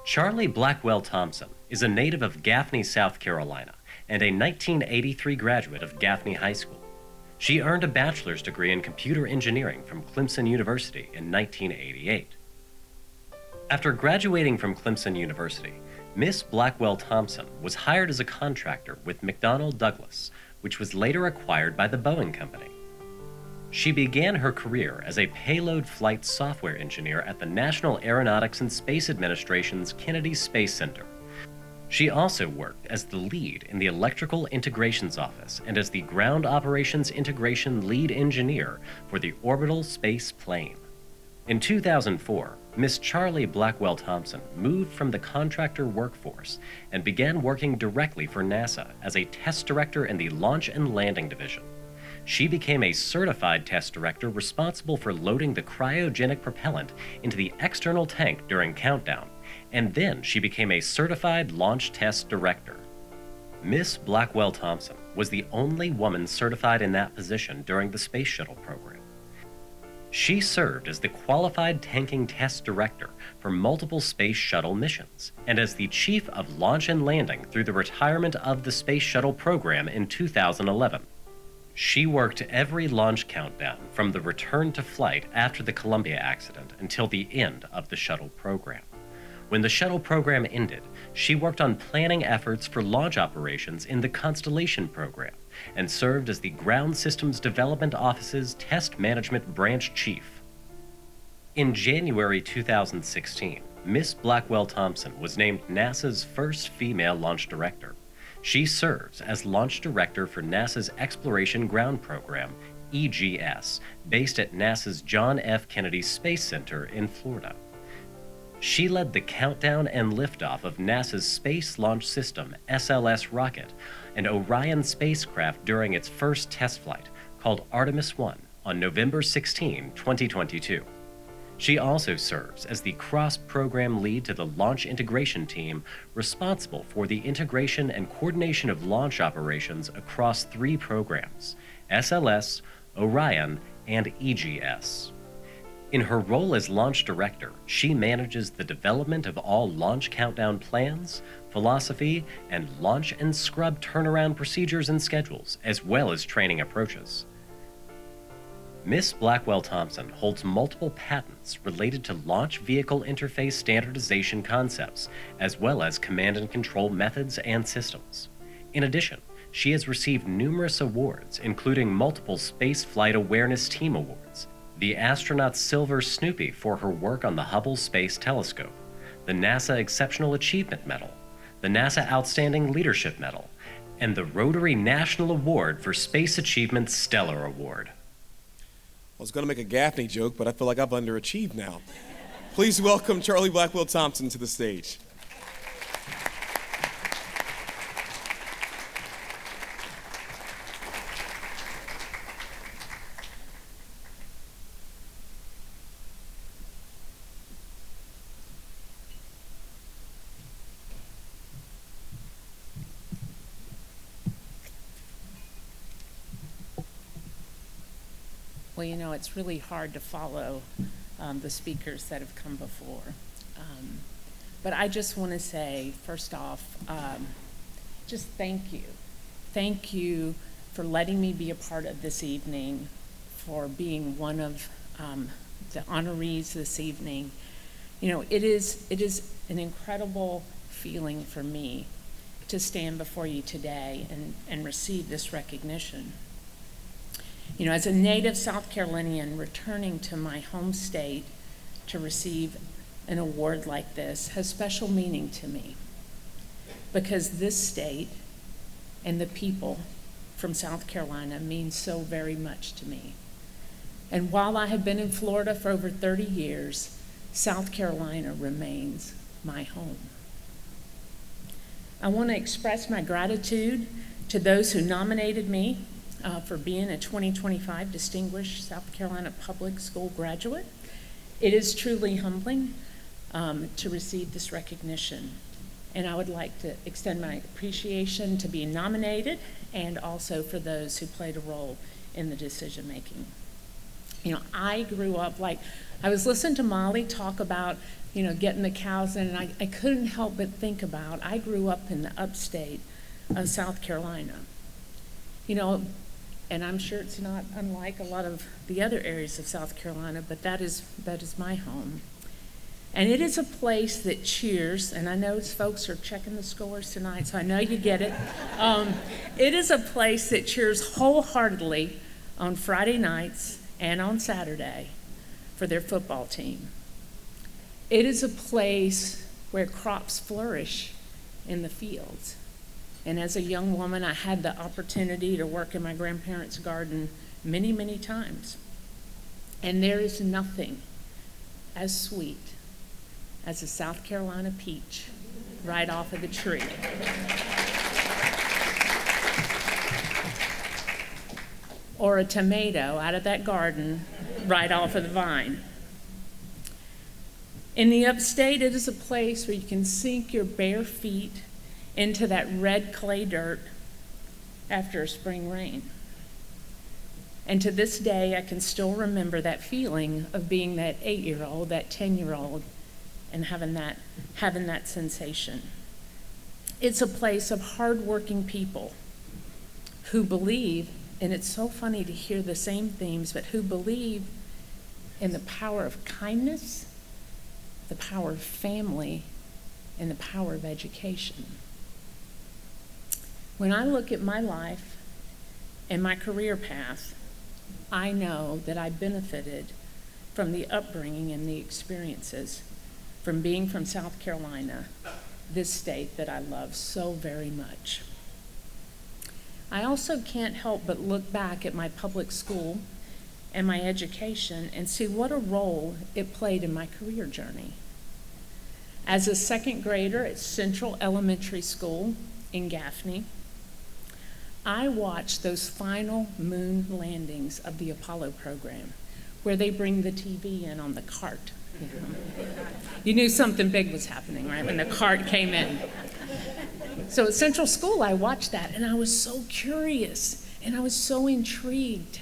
Charlie Blackwell-Thompson is a native of Gaffney, South Carolina, and a 1983 graduate of Gaffney High School. She earned a bachelor's degree in computer engineering from Clemson University in 1988. After graduating from Clemson University, Miss Blackwell-Thompson was hired as a contractor with McDonnell Douglas, which was later acquired by the Boeing Company. She began her career as a payload flight software engineer at the National Aeronautics and Space Administration's Kennedy Space Center. She also worked as the lead in the Electrical Integrations Office and as the Ground Operations Integration Lead Engineer for the Orbital Space Plane. In 2004, Miss Charlie Blackwell-Thompson moved from the contractor workforce and began working directly for NASA as a test director in the Launch and Landing Division. She became a certified test director responsible for loading the cryogenic propellant into the external tank during countdown, and then she became a certified launch test director. Miss Blackwell-Thompson was the only woman certified in that position during the Space Shuttle program. She served as the qualified tanking test director for multiple Space Shuttle missions, and as the chief of launch and landing through the retirement of the Space Shuttle program in 2011. She worked every launch countdown from the return to flight after the Columbia accident until the end of the shuttle program. When the shuttle program ended, she worked on planning efforts for launch operations in the Constellation program and served as the Ground Systems Development Office's Test Management Branch Chief. In January 2016, Miss Blackwell-Thompson was named NASA's first female launch director. She serves as launch director for NASA's Exploration Ground Program, EGS, based at NASA's John F. Kennedy Space Center in Florida. She led the countdown and liftoff of NASA's Space Launch System, SLS rocket, and Orion spacecraft during its first test flight, called Artemis 1, on November 16, 2022. She also serves as the cross-program lead to the launch integration team responsible for the integration and coordination of launch operations across 3 programs, SLS, Orion, and EGS. In her role as launch director, she manages the development of all launch countdown plans, philosophy, and launch and scrub turnaround procedures and schedules, as well as training approaches. Miss Blackwell-Thompson holds multiple patents related to launch vehicle interface standardization concepts, as well as command and control methods and systems. In addition, she has received numerous awards, including multiple Space Flight Awareness Team Awards, the Astronaut Silver Snoopy for her work on the Hubble Space Telescope, the NASA Exceptional Achievement Medal, the NASA Outstanding Leadership Medal, and the Rotary National Award for Space Achievement Stellar Award. I was going to make a Gaffney joke, but I feel like I've underachieved now. Please welcome Charlie Blackwell-Thompson to the stage. Well, you know, it's really hard to follow the speakers that have come before. But I just want to say, first off, just thank you. Thank you for letting me be a part of this evening, for being one of the honorees this evening. You know, it is an incredible feeling for me to stand before you today and receive this recognition. You know, as a native South Carolinian returning to my home state to receive an award like this has special meaning to me, because this state and the people from South Carolina mean so very much to me. And while I have been in Florida for over 30 years, South Carolina remains my home. I want to express my gratitude to those who nominated me for being a 2025 Distinguished South Carolina Public School graduate. It is truly humbling to receive this recognition, and I would like to extend my appreciation to being nominated and also for those who played a role in the decision making. I grew up I was listening to Molly talk about, getting the cows in, and I couldn't help but think about, I grew up in the upstate of South Carolina. And I'm sure it's not unlike a lot of the other areas of South Carolina, but that is my home. And it is a place that cheers, and I know folks are checking the scores tonight, so I know you get it. It is a place that cheers wholeheartedly on Friday nights and on Saturday for their football team. It is a place where crops flourish in the fields. And as a young woman, I had the opportunity to work in my grandparents' garden many, many times. And there is nothing as sweet as a South Carolina peach right off of the tree. Or a tomato out of that garden right off of the vine. In the upstate, it is a place where you can sink your bare feet into that red clay dirt after a spring rain. And to this day, I can still remember that feeling of being that 8-year-old, that 10-year-old, and having that sensation. It's a place of hardworking people who believe, and it's so funny to hear the same themes, but who believe in the power of kindness, the power of family, and the power of education. When I look at my life and my career path, I know that I benefited from the upbringing and the experiences from being from South Carolina, this state that I love so very much. I also can't help but look back at my public school and my education and see what a role it played in my career journey. As a second grader at Central Elementary School in Gaffney, I watched those final moon landings of the Apollo program, where they bring the TV in on the cart. You knew something big was happening, right, when the cart came in. So at Central School, I watched that, and I was so curious, and I was so intrigued,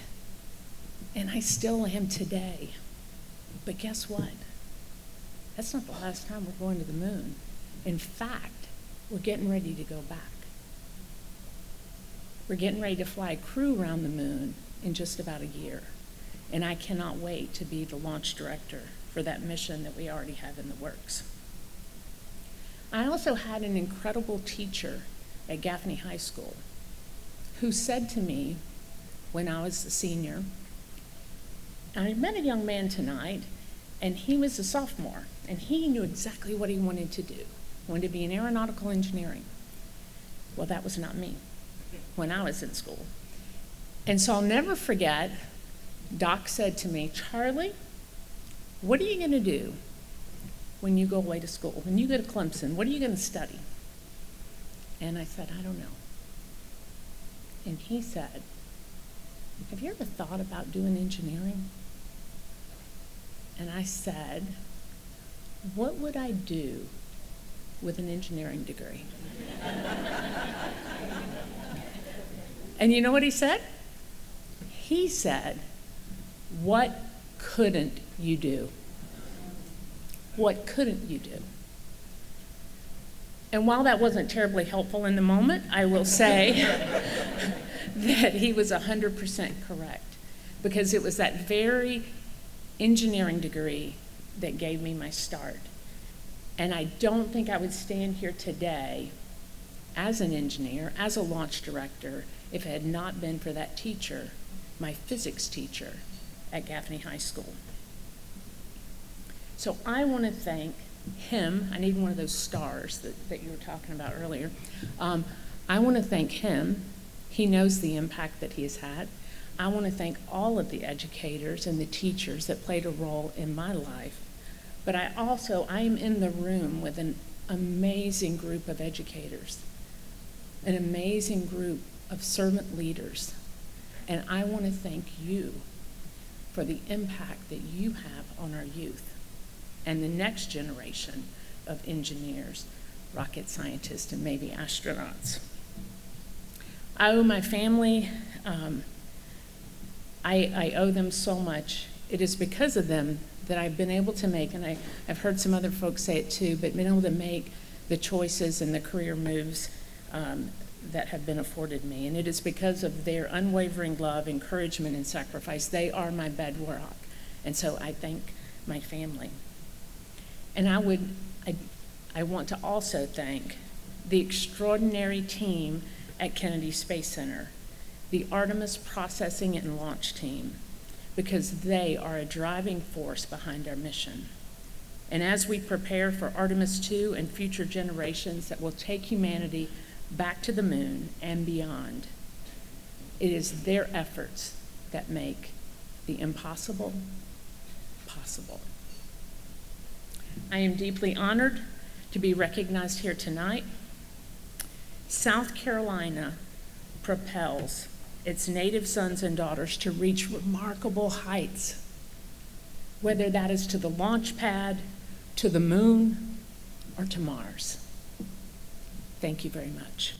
and I still am today. But guess what? That's not the last time we're going to the moon. In fact, we're getting ready to go back. We're getting ready to fly a crew around the moon in just about a year. And I cannot wait to be the launch director for that mission that we already have in the works. I also had an incredible teacher at Gaffney High School who said to me when I was a senior, I met a young man tonight, and he was a sophomore, and he knew exactly what he wanted to do. He wanted to be in aeronautical engineering. Well, that was not me when I was in school. And so I'll never forget, Doc said to me, Charlie, what are you going to do when you go away to school? When you go to Clemson, what are you going to study? And I said, I don't know. And he said, have you ever thought about doing engineering? And I said, what would I do with an engineering degree? And you know what he said? He said, what couldn't you do? What couldn't you do? And while that wasn't terribly helpful in the moment, I will say that he was 100% correct, because it was that very engineering degree that gave me my start. And I don't think I would stand here today as an engineer, as a launch director, if it had not been for that teacher, my physics teacher at Gaffney High School. So I want to thank him. I need one of those stars that you were talking about earlier. I want to thank him. He knows the impact that he has had. I want to thank all of the educators and the teachers that played a role in my life. But I am in the room with an amazing group of educators, an amazing group of servant leaders. And I want to thank you for the impact that you have on our youth and the next generation of engineers, rocket scientists, and maybe astronauts. I owe my family, I owe them so much it is because of them that I've been able to make, and I've heard some other folks say it too, but been able to make the choices and the career moves that have been afforded me. And it is because of their unwavering love, encouragement, and sacrifice. They are my bedrock. And so I thank my family. And I want to also thank the extraordinary team at Kennedy Space Center, the Artemis processing and launch team, because they are a driving force behind our mission. And as we prepare for Artemis 2 and future generations that will take humanity back to the moon and beyond, it is their efforts that make the impossible possible. I am deeply honored to be recognized here tonight. South Carolina propels its native sons and daughters to reach remarkable heights, whether that is to the launch pad, to the moon, or to Mars. Thank you very much.